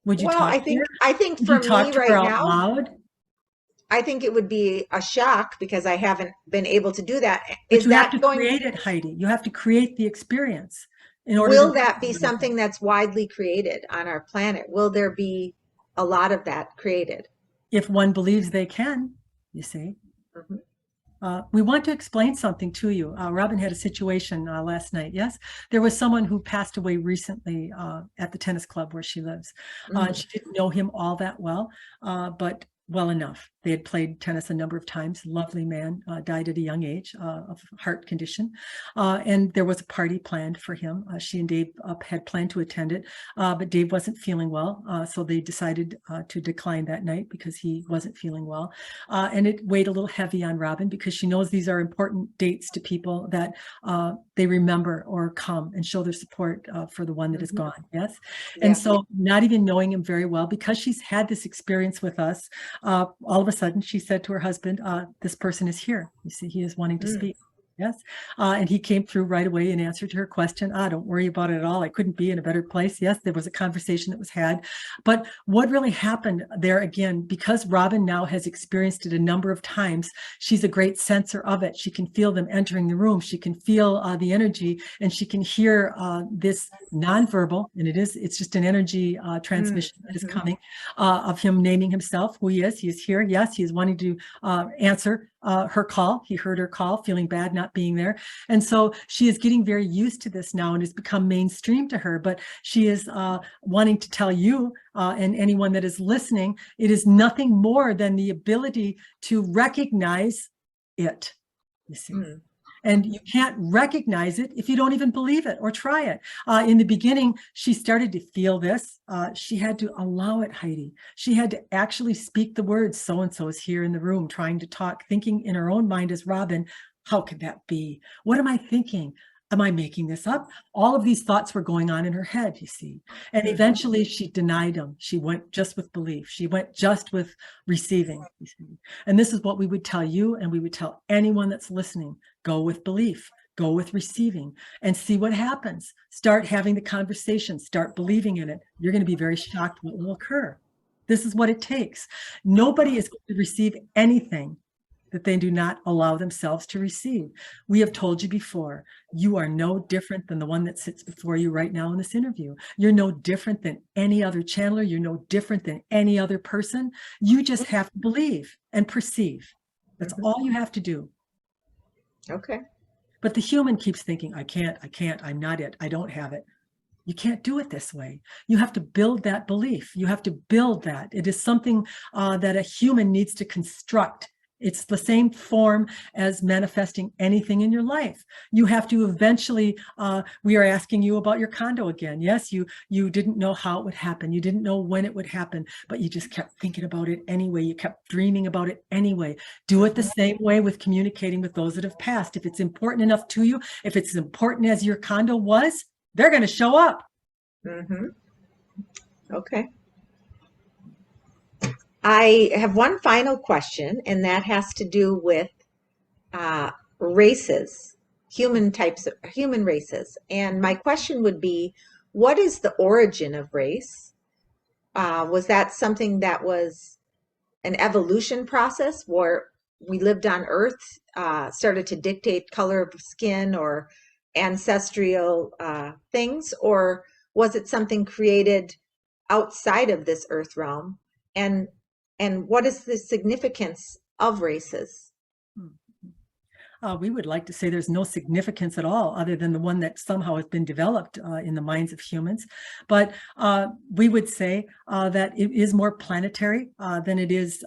Would you Well, talk to her? I think Would for you me talk to her right out now, loud? I think it would be a shock because I haven't been able to do that. But Is you have that to going, create it, Heidi. You have to create the experience in order to will do that be something. something that's widely created on our planet? Will there be a lot of that created? If one believes they can, you see. Mhm. We want to explain something to you. Robin had a situation last night. Yes, there was someone who passed away recently at the tennis club where she lives. Mhm. She didn't know him all that well, but well enough. They had played tennis a number of times. Lovely man, died at a young age of heart condition. And there was a party planned for him. She and Dave had planned to attend it, but Dave wasn't feeling well. So they decided to decline that night because he wasn't feeling well. And it weighed a little heavy on Robin because she knows these are important dates to people that they remember or come and show their support for the one that is Mhm. gone. Yes. And Yeah. so not even knowing him very well, because she's had this experience with us, all of a sudden she said to her husband, this person is here. You see, he is wanting to Mm. speak. Yes. And he came through right away in answer to her question. Don't worry about it at all. I couldn't be in a better place. Yes, there was a conversation that was had. But what really happened there again, because Robin now has experienced it a number of times, she's a great sensor of it. She can feel them entering the room. She can feel the energy, and she can hear this nonverbal, and it's just an energy transmission that is coming of him naming himself, who he is. He is here. Yes, he is wanting to answer her call. He heard her call, feeling bad not being there. And so she is getting very used to this now and has become mainstream to her. But she is wanting to tell you and anyone that is listening, it is nothing more than the ability to recognize it, you see. Mm. And you can't recognize it if you don't even believe it or try it. In the beginning, she started to feel this. She had to allow it, Heidi. She had to actually speak the words, so-and-so is here in the room trying to talk, thinking in her own mind as Robin, how could that be? What am I thinking? Am I making this up? All of these thoughts were going on in her head, you see. And eventually she denied them. She went just with belief. She went just with receiving, you see. And this is what we would tell you, and we would tell anyone that's listening. Go with belief, go with receiving, and see what happens. Start having the conversation, start believing in it. You're going to be very shocked what will occur. This is what it takes. Nobody is going to receive anything that they do not allow themselves to receive. We have told you before, you are no different than the one that sits before you right now in this interview. You're no different than any other channeler. You're no different than any other person. You just have to believe and perceive. That's all you have to do. Okay. But the human keeps thinking, I can't, I'm not it, I don't have it. You can't do it this way. You have to build that belief. You have to build that. It is something that a human needs to construct. It's the same form as manifesting anything in your life. You have to eventually, we are asking you about your condo again. Yes, you didn't know how it would happen. You didn't know when it would happen, but you just kept thinking about it anyway. You kept dreaming about it anyway. Do it the same way with communicating with those that have passed. If it's important enough to you, if it's as important as your condo was, they're going to show up. Mm-hmm. Okay. I have one final question, and that has to do with races, human races. And my question would be, what is the origin of race? Was that something that was an evolution process where we lived on Earth, started to dictate color of skin or ancestral things, or was it something created outside of this Earth realm? And and what is the significance of races? We would like to say there's no significance at all other than the one that somehow has been developed in the minds of humans. But we would say that it is more planetary than it is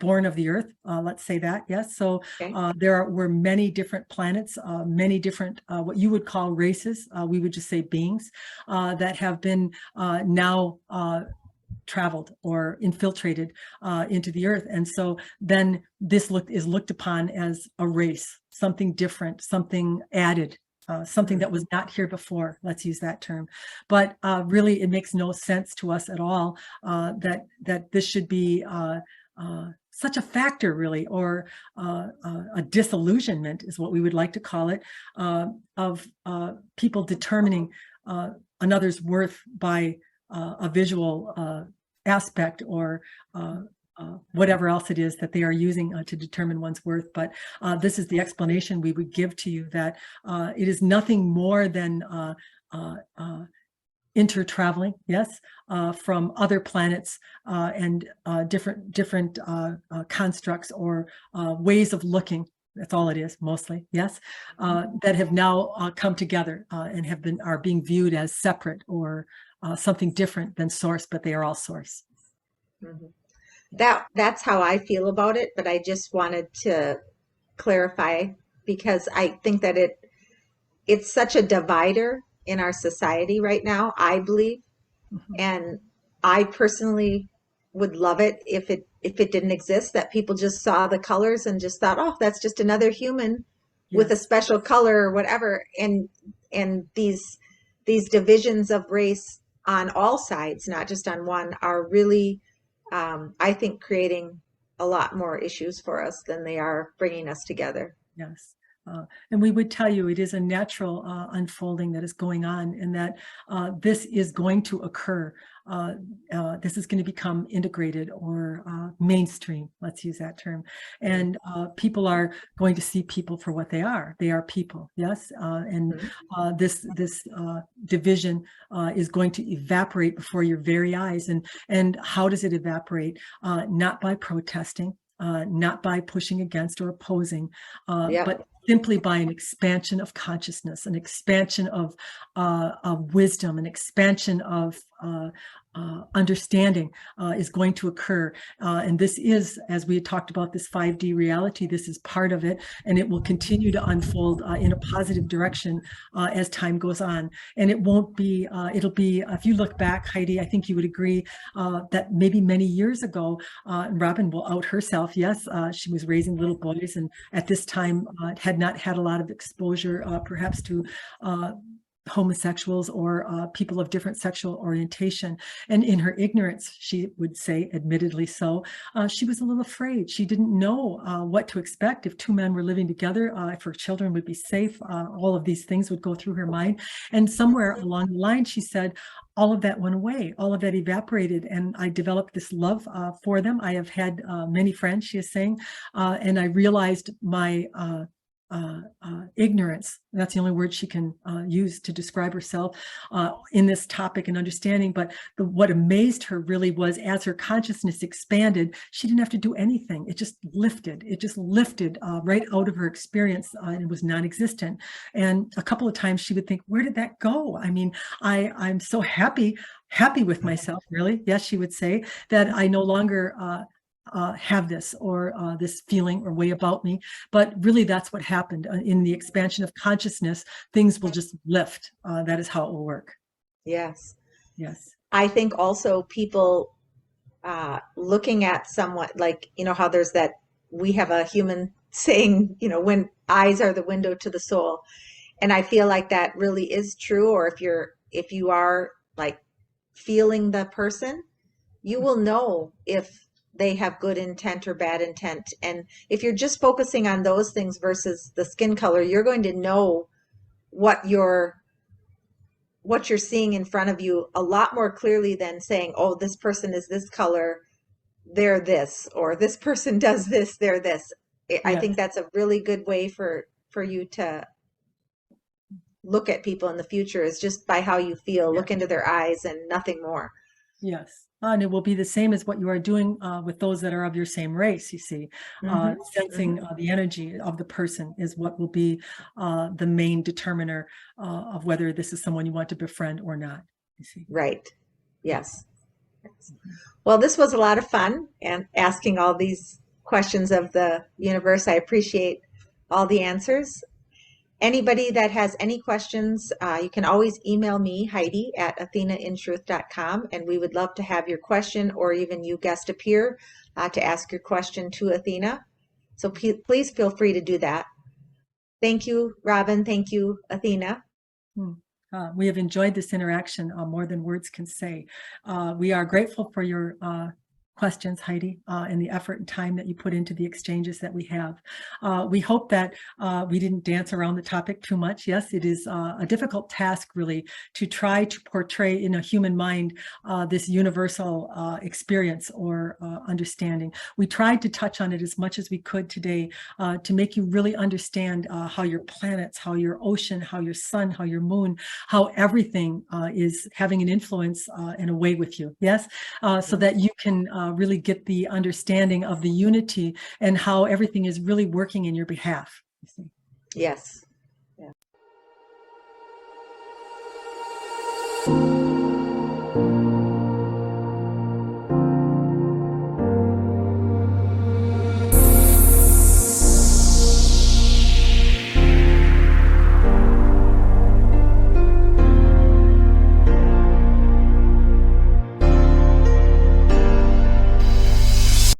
born of the earth. Let's say that, yes. So Okay. were many different planets, many different what you would call races. We would just say beings that have been now traveled or infiltrated into the earth. And so then this is looked upon as a race, something different, something added, something that was not here before. Let's use that term. But really, it makes no sense to us at all that this should be such a factor, really, or a disillusionment is what we would like to call it, of people determining another's worth by a visual aspect or whatever else it is that they are using to determine one's worth. But this is the explanation we would give to you, that it is nothing more than intertraveling, yes, from other planets and different constructs or ways of looking. That's all it is, mostly, yes, that have now come together and are being viewed as separate or something different than source, but they are all source. Mhm. That's how I feel about it, but I just wanted to clarify because I think that it's such a divider in our society right now, I believe. And I personally would love it if it didn't exist, that people just saw the colors and just thought, oh, that's just another human with a Yes. special color or whatever. And these divisions of race on all sides, not just on one, are really, I think, creating a lot more issues for us than they are bringing us together. Yes. And we would tell you it is a natural unfolding that is going on, and that this is going to occur. This is going to become integrated or mainstream, let's use that term. And people are going to see people for what they are. They are people, yes? And this division is going to evaporate before your very eyes. And how does it evaporate? Not by protesting, not by pushing against or opposing, but simply by an expansion of consciousness, an expansion of wisdom, an expansion of understanding is going to occur. And this is, as we had talked about, this 5D reality, this is part of it, and it will continue to unfold in a positive direction as time goes on. And it won't be, it'll be, if you look back, Heidi, I think you would agree that maybe many years ago, Robin will out herself, yes, she was raising little boys, and at this time had not had a lot of exposure perhaps to homosexuals or people of different sexual orientation. And in her ignorance, she would say, admittedly so, she was a little afraid. She didn't know what to expect if two men were living together, if her children would be safe. All of these things would go through her mind. And somewhere along the line, she said, all of that went away, all of that evaporated, and I developed this love for them. I have had many friends, she is saying, and I realized my ignorance. That's the only word she can use to describe herself in this topic and understanding. But what amazed her really was, as her consciousness expanded, she didn't have to do anything. It just lifted. It just lifted right out of her experience, and it was non-existent. And a couple of times she would think, where did that go? I mean, I'm so happy with myself, really. Yes, she would say that I no longer have this or this feeling or way about me. But really, that's what happened. In the expansion of consciousness, things will just lift. That is how it will work. Yes. Yes. I think also people looking at someone, like, you know, how there's that, we have a human saying, you know, when eyes are the window to the soul. And I feel like that really is true. Or if you are like feeling the person, you will know if they have good intent or bad intent. And if you're just focusing on those things versus the skin color, you're going to know what you're seeing in front of you a lot more clearly than saying, oh, this person is this color, they're this, or this person does this, they're this. I think that's a really good way for you to look at people in the future, is just by how you feel. Look into their eyes and nothing more. Yes. And it will be the same as what you are doing with those that are of your same race, you see. Sensing the energy of the person is what will be the main determiner of whether this is someone you want to befriend or not, you see. Right. Yes. Well, this was a lot of fun, and asking all these questions of the universe. I appreciate all the answers. Anybody that has any questions, you can always email me, Heidi, at athenaintruth.com, and we would love to have your question, or even you guest appear to ask your question to Athena. So please feel free to do that. Thank you, Robin. Thank you, Athena. We have enjoyed this interaction more than words can say. We are grateful for your questions, Heidi, and the effort and time that you put into the exchanges that we have. We hope that we didn't dance around the topic too much. Yes, it is a difficult task, really, to try to portray in a human mind this universal experience or understanding. We tried to touch on it as much as we could today to make you really understand how your planets, how your ocean, how your sun, how your moon, how everything is having an influence and a way with you. Yes, so that you can really get the understanding of the unity and how everything is really working in your behalf. Yes. Yeah.